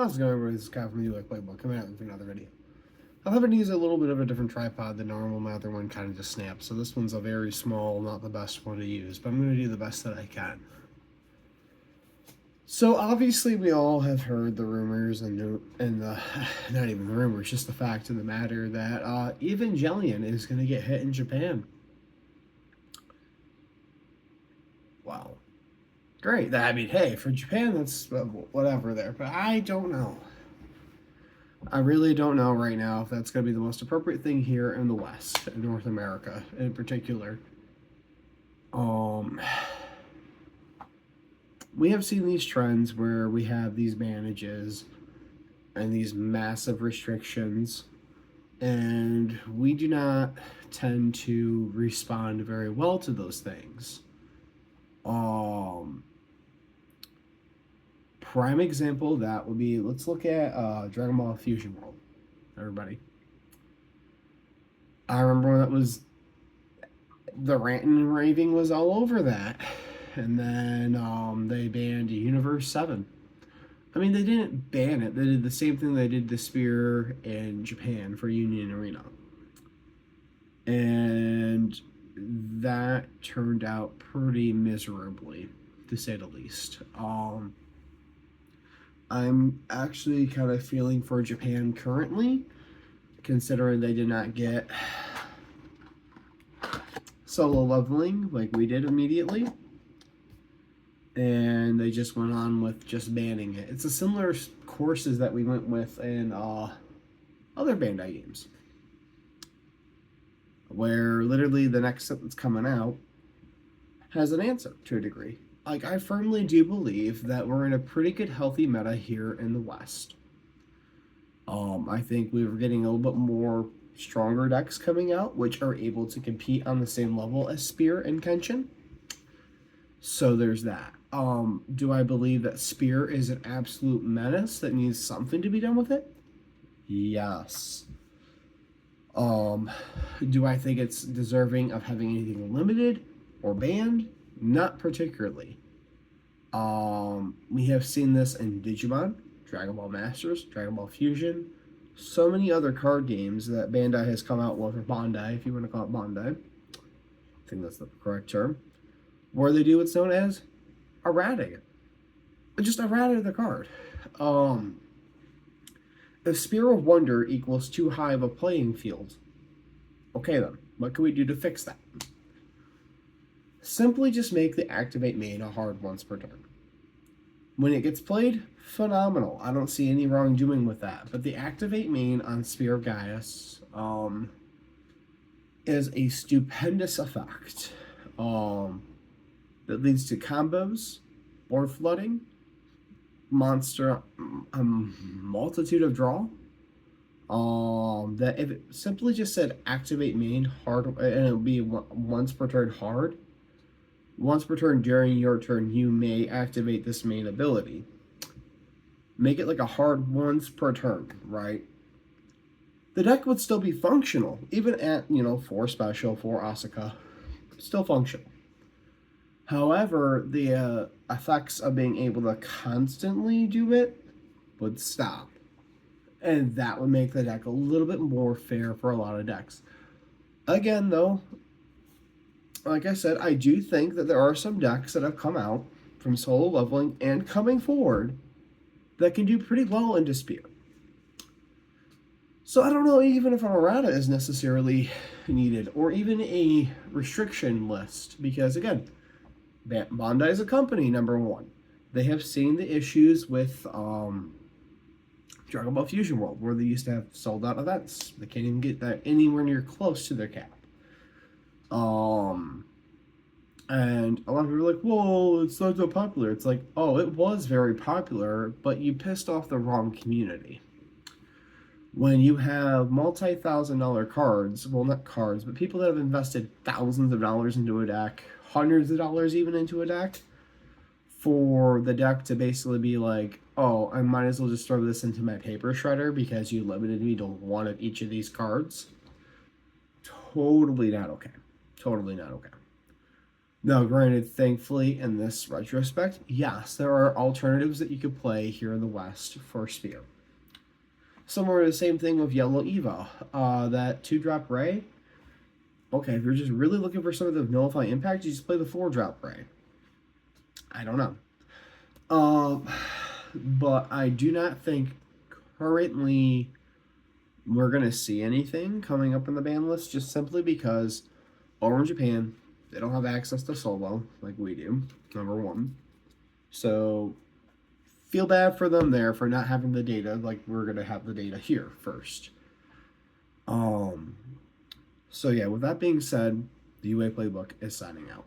How's it going, everybody? This is Kyle from the ULEC Playbook coming out with another video. I'm having to use a little bit of a different tripod than normal. My other one kind of just snapped, so this one's a very small, not the best one to use, but I'm going to do the best that I can. So obviously we all have heard the rumors and the not even the rumors, just the fact of the matter that Evangelion is going to get hit in Japan. Wow. Great. I mean, hey, for Japan, that's whatever there, but I don't know. I really don't know right now if that's going to be the most appropriate thing here in the West, in North America in particular. We have seen these trends where we have these bandages and these massive restrictions, and we do not tend to respond very well to those things. Prime example of that would be, let's look at Dragon Ball Fusion World, everybody. I remember when that was, the ranting and raving was all over that. And then they banned Universe 7. I mean, they didn't ban it. They did the same thing they did to Spear in Japan for Union Arena. And that turned out pretty miserably, to say the least. I'm actually kind of feeling for Japan currently, considering they did not get solo leveling like we did immediately. And they just went on with just banning it. It's a similar courses that we went with in other Bandai games, where literally the next set that's coming out has an answer to a degree. Like, I firmly do believe that we're in a pretty good healthy meta here in the West. I think we were getting a little bit more stronger decks coming out, which are able to compete on the same level as Spear and Kenshin. So there's that. Do I believe that Spear is an absolute menace that needs something to be done with it? Yes. Do I think it's deserving of having anything limited or banned? Not particularly. We have seen this in Digimon, Dragon Ball Masters, Dragon Ball Fusion, so many other card games that Bandai has come out with, or Bandai, if you want to call it Bandai. I think that's the correct term. Where they do what's known as errating it. Just errata the card. If Spear of Wonder equals too high of a playing field, okay then, what can we do to fix that? Simply just make the Activate main a hard once per turn. When it gets played, phenomenal. I don't see any wrongdoing with that. But the Activate main on Spear of Gaius is a stupendous effect that leads to combos, board flooding, monster, multitude of draw. That if it simply just said Activate main hard, and it would be once per turn hard. Once per turn during your turn, you may activate this main ability. Make it like a hard once per turn, right? The deck would still be functional, even at, 4 special, 4 Asuka. Still functional. However, the effects of being able to constantly do it would stop. And that would make the deck a little bit more fair for a lot of decks. Again, though, like I said, I do think that there are some decks that have come out from solo leveling and coming forward that can do pretty well into Spear. So I don't know even if an errata is necessarily needed, or even a restriction list, because again, Bandai is a company, number one. They have seen the issues with Dragon Ball Fusion World, where they used to have sold out events. They can't even get that anywhere near close to their cap. And a lot of people are like, well, it's not so popular. It's like, oh, it was very popular, but you pissed off the wrong community. When you have multi-$1,000 cards, well, not cards, but people that have invested thousands of dollars into a deck, hundreds of dollars even into a deck, for the deck to basically be like, oh, I might as well just throw this into my paper shredder because you limited me to one of each of these cards. Totally not okay. Totally not okay. Now, granted, thankfully, in this retrospect, yes, there are alternatives that you could play here in the West for Spear. Similar to the same thing with Yellow Eva. That 2-drop Ray. Okay, if you're just really looking for something to nullify impact, you just play the 4-drop Ray. I don't know. But I do not think currently we're going to see anything coming up in the ban list just simply because over in Japan, they don't have access to solo like we do, number one. So feel bad for them there for not having the data like we're going to have the data here first. So yeah, with that being said, the UA playbook is signing out.